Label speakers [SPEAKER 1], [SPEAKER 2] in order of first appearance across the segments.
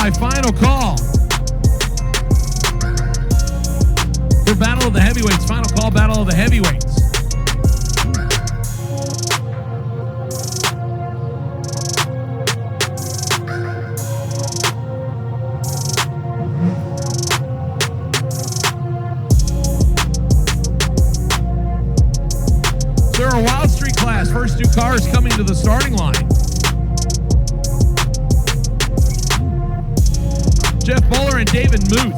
[SPEAKER 1] by Final Call. For Battle of the Heavyweights, Final Call, Battle of the Heavyweights. Sarah Wild Street class, first two cars coming to the starting line. Jeff Bowler and David Muth.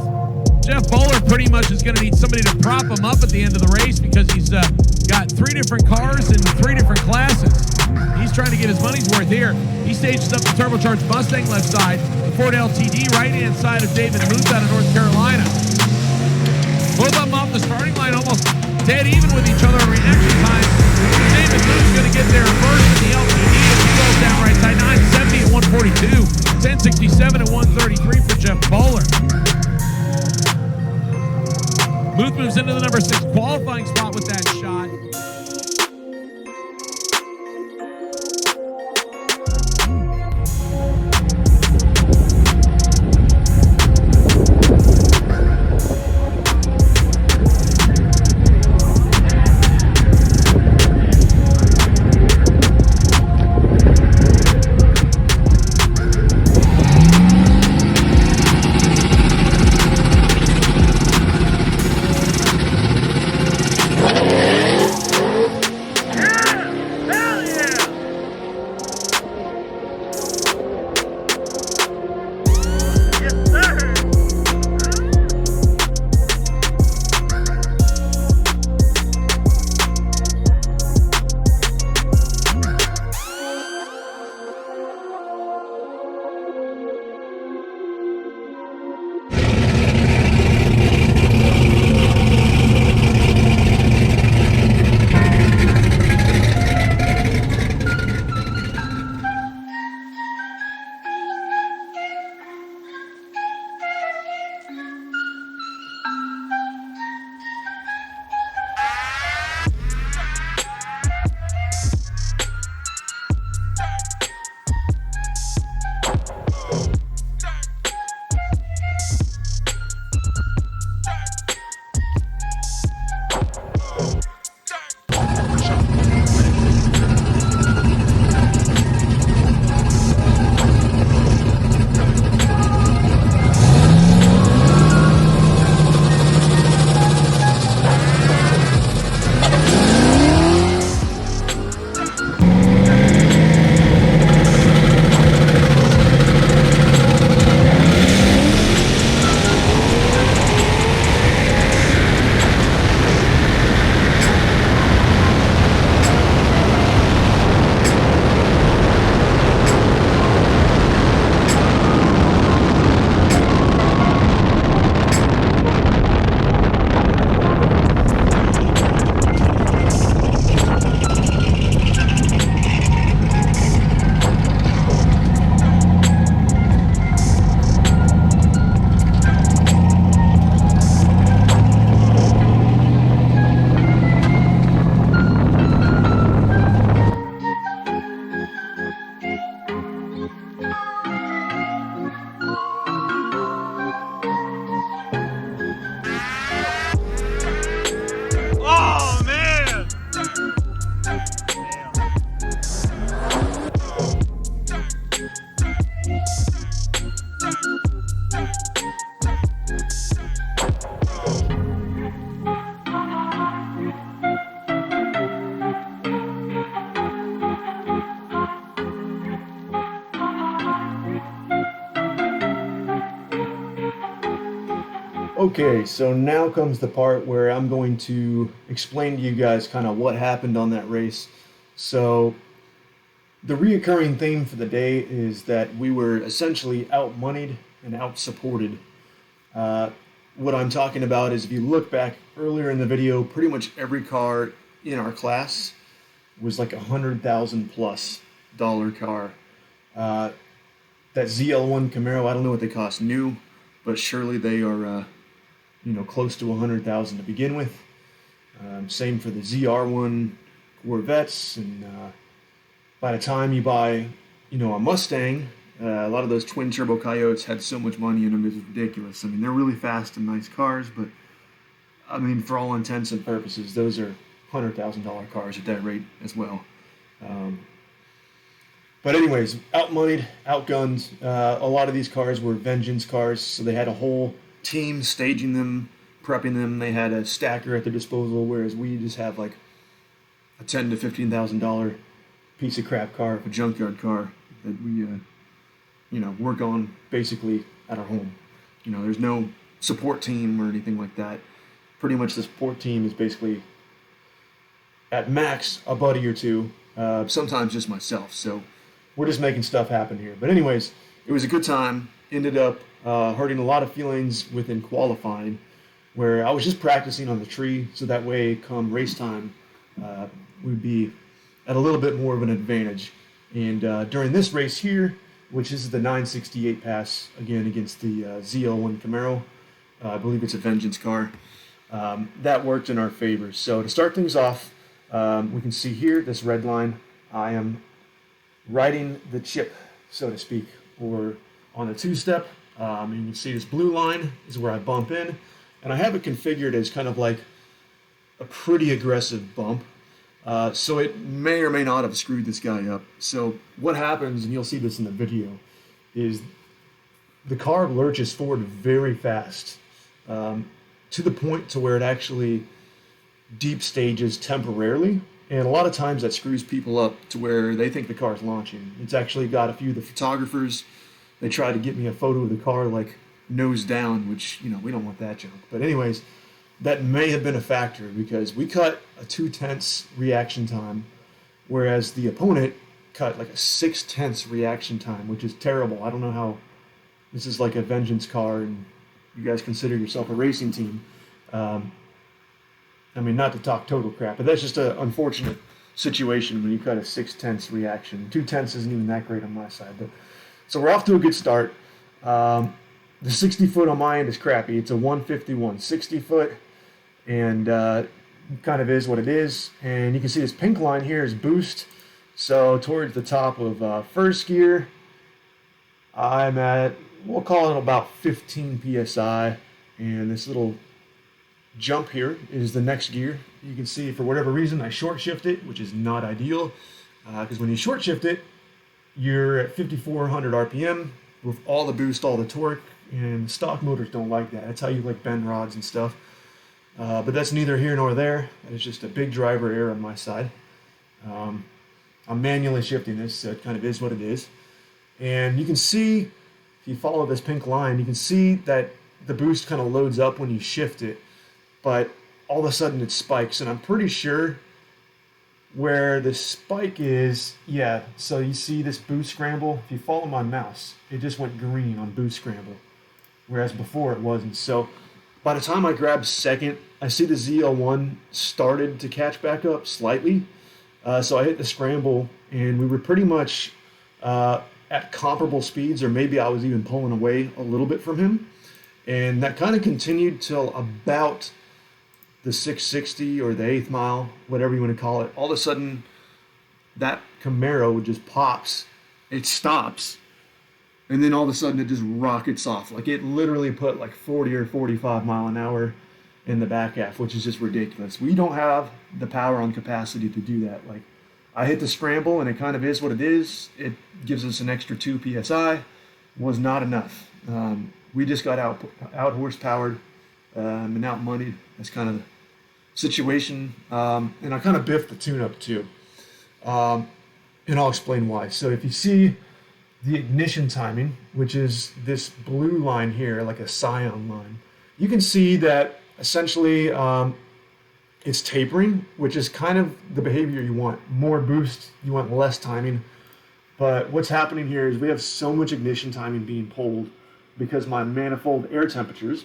[SPEAKER 1] Jeff Bowler pretty much is going to need somebody to prop him up at the end of the race because he's got three different cars in three different classes. He's trying to get his money's worth here. He stages up the turbocharged Mustang left side, the Ford LTD right-hand side of David Muth out of North Carolina. Both of them off the starting line almost dead even with each other in reaction time. David Muth's going to get there first in the LTD as he goes down right side, 970 at 142, 1067 at 133 for Jeff Bowler. Muth moves into the number 6 qualifying spot with that shot.
[SPEAKER 2] Okay, so now comes the part where I'm going to explain to you guys kind of what happened on that race. So the reoccurring theme for the day is that we were essentially outmoneyed and outsupported. What I'm talking about is if you look back earlier in the video, pretty much every car in our class was like $100,000+ car. That ZL1 Camaro, I don't know what they cost new, but surely they are close to 100,000 to begin with. Same for the ZR1 Corvettes, and by the time you buy a Mustang A lot of those twin turbo Coyotes had so much money in them, it was ridiculous. I mean, they're really fast and nice cars, but I mean, for all intents and purposes, those are $100,000 cars at that rate as well. But anyways, outmoneyed, outgunned. A lot of these cars were vengeance cars, so they had a whole team staging them, prepping them. They had a stacker at their disposal, whereas we just have like a $10,000 to $15,000 piece of crap car, a junkyard car that we, work on basically at our home. There's no support team or anything like that. Pretty much the support team is basically at max a buddy or two, sometimes just myself. So we're just making stuff happen here. But anyways, it was a good time. Ended up hurting a lot of feelings within qualifying, where I was just practicing on the tree, so that way come race time, we'd be at a little bit more of an advantage. And during this race here, which is the 968 pass, again against the ZL1 Camaro, I believe it's a vengeance car, that worked in our favor. So to start things off, we can see here, this red line, I am riding the chip, so to speak, or on the two-step. You can see this blue line is where I bump in, and I have it configured as kind of like a pretty aggressive bump. So it may or may not have screwed this guy up. So what happens, and you'll see this in the video, is the car lurches forward very fast, to the point to where it actually deep stages temporarily. And a lot of times that screws people up to where they think the car's launching. It's actually got a few of the photographers, they tried to get me a photo of the car like nose down, which, we don't want that junk. But anyways, that may have been a factor because we cut a 2/10 reaction time, whereas the opponent cut like a 6/10 reaction time, which is terrible. I don't know how this is like a vengeance car and you guys consider yourself a racing team. I mean, not to talk total crap, but that's just an unfortunate situation when you cut a 6/10 reaction. 2/10 isn't even that great on my side. But so we're off to a good start. The 60 foot on my end is crappy. It's a 151 60 foot, and kind of is what it is. And you can see this pink line here is boost. So towards the top of first gear, I'm at, we'll call it about 15 psi, and this little jump here is the next gear. You can see for whatever reason I short shift it, which is not ideal, because when you short shift it, you're at 5,400 RPM with all the boost, all the torque, and stock motors don't like that. That's how you like bend rods and stuff. But that's neither here nor there. It's just a big driver error on my side. I'm manually shifting this, so it kind of is what it is. And you can see, if you follow this pink line, you can see that the boost kind of loads up when you shift it, but all of a sudden it spikes, and I'm pretty sure where the spike is, yeah, so you see this boost scramble, if you follow my mouse, it just went green on boost scramble, whereas before it wasn't. So by the time I grabbed second, I see the ZL1 started to catch back up slightly, so I hit the scramble, and we were pretty much at comparable speeds, or maybe I was even pulling away a little bit from him, and that kind of continued till about the 660 or the 8th mile, whatever you want to call it. All of a sudden, that Camaro just pops, it stops, and then all of a sudden it just rockets off. Like it literally put like 40 or 45 mile an hour in the back half, which is just ridiculous. We don't have the power on capacity to do that. Like I hit the scramble and it kind of is what it is. It gives us an extra 2 PSI, was not enough. We just got out horsepowered and outmoneyed. That's kind of the situation. And I kind of biffed the tune-up too. And I'll explain why. So if you see the ignition timing, which is this blue line here, like a cyan line, you can see that essentially it's tapering, which is kind of the behavior you want. More boost, you want less timing. But what's happening here is we have so much ignition timing being pulled because my manifold air temperatures,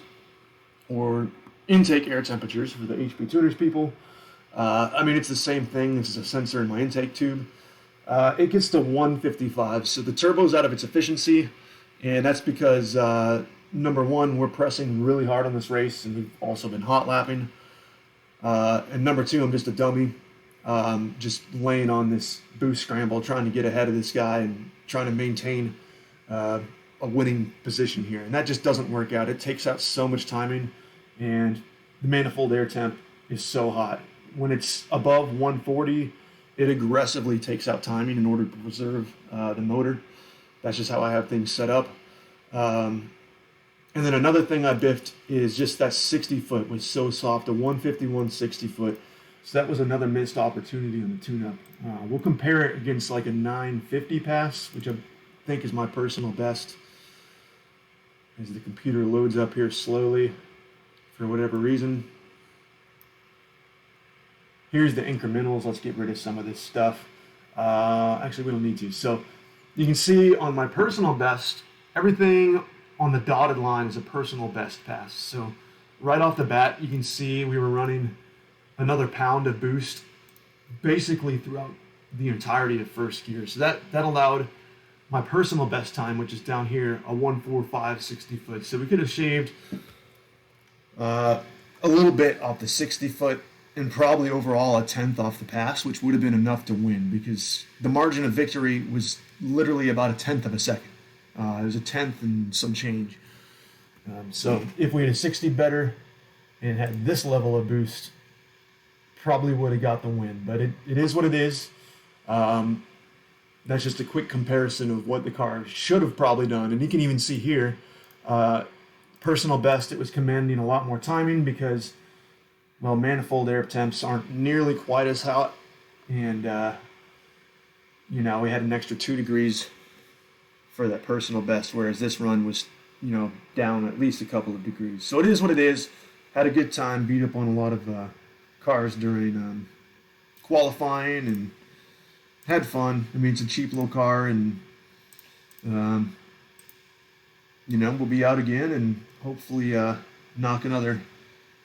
[SPEAKER 2] or intake air temperatures for the HP tuners people, I mean, it's the same thing. This is a sensor in my intake tube. It gets to 155, so the turbo's out of its efficiency, and that's because, number one, we're pressing really hard on this race, and we've also been hot lapping. And number two, I'm just a dummy, just laying on this boost scramble, trying to get ahead of this guy and trying to maintain a winning position here, and that just doesn't work out. It takes out so much timing, and the manifold air temp is so hot. When it's above 140, it aggressively takes out timing in order to preserve the motor. That's just how I have things set up. And then another thing I biffed is just that 60 foot was so soft, a 151 60 foot. So that was another missed opportunity on the tune-up. We'll compare it against like a 950 pass, which I think is my personal best. As the computer loads up here slowly for whatever reason. Here's the incrementals. Let's get rid of some of this stuff. Actually, we don't need to. So you can see on my personal best, everything on the dotted line is a personal best pass. So right off the bat, you can see we were running another pound of boost basically throughout the entirety of first gear. So that allowed my personal best time, which is down here, a 145 60 foot. So we could have shaved a little bit off the 60 foot and probably overall a tenth off the pass, which would have been enough to win because the margin of victory was literally about a tenth of a second. It was a tenth and some change. So if we had a 60 better and had this level of boost, probably would have got the win. But it is what it is. That's just a quick comparison of what the car should have probably done. And you can even see here, personal best, it was commanding a lot more timing because, well, manifold air temps aren't nearly quite as hot. And, we had an extra 2 degrees for that personal best, whereas this run was, down at least a couple of degrees. So it is what it is. Had a good time, beat up on a lot of cars during qualifying and had fun. I mean, it's a cheap little car, and we'll be out again and hopefully knock another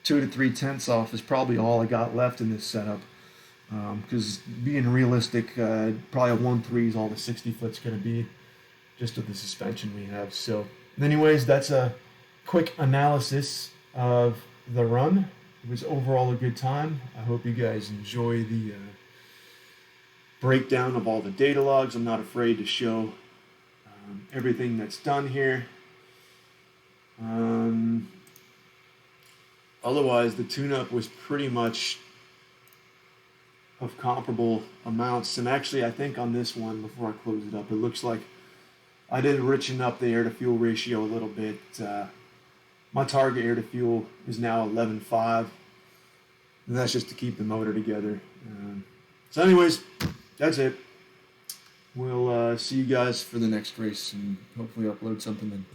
[SPEAKER 2] 2 to 3 tenths off is probably all I got left in this setup. Because being realistic, probably a 1.3 is all the 60 foot's going to be, just with the suspension we have. So, anyways, that's a quick analysis of the run. It was overall a good time. I hope you guys enjoy the breakdown of all the data logs. I'm not afraid to show everything that's done here. Otherwise, the tune-up was pretty much of comparable amounts. And actually, I think on this one, before I close it up, it looks like I did richen up the air-to-fuel ratio a little bit. My target air-to-fuel is now 11.5, and that's just to keep the motor together. So anyways, that's it. We'll see you guys for the next race and hopefully upload something then.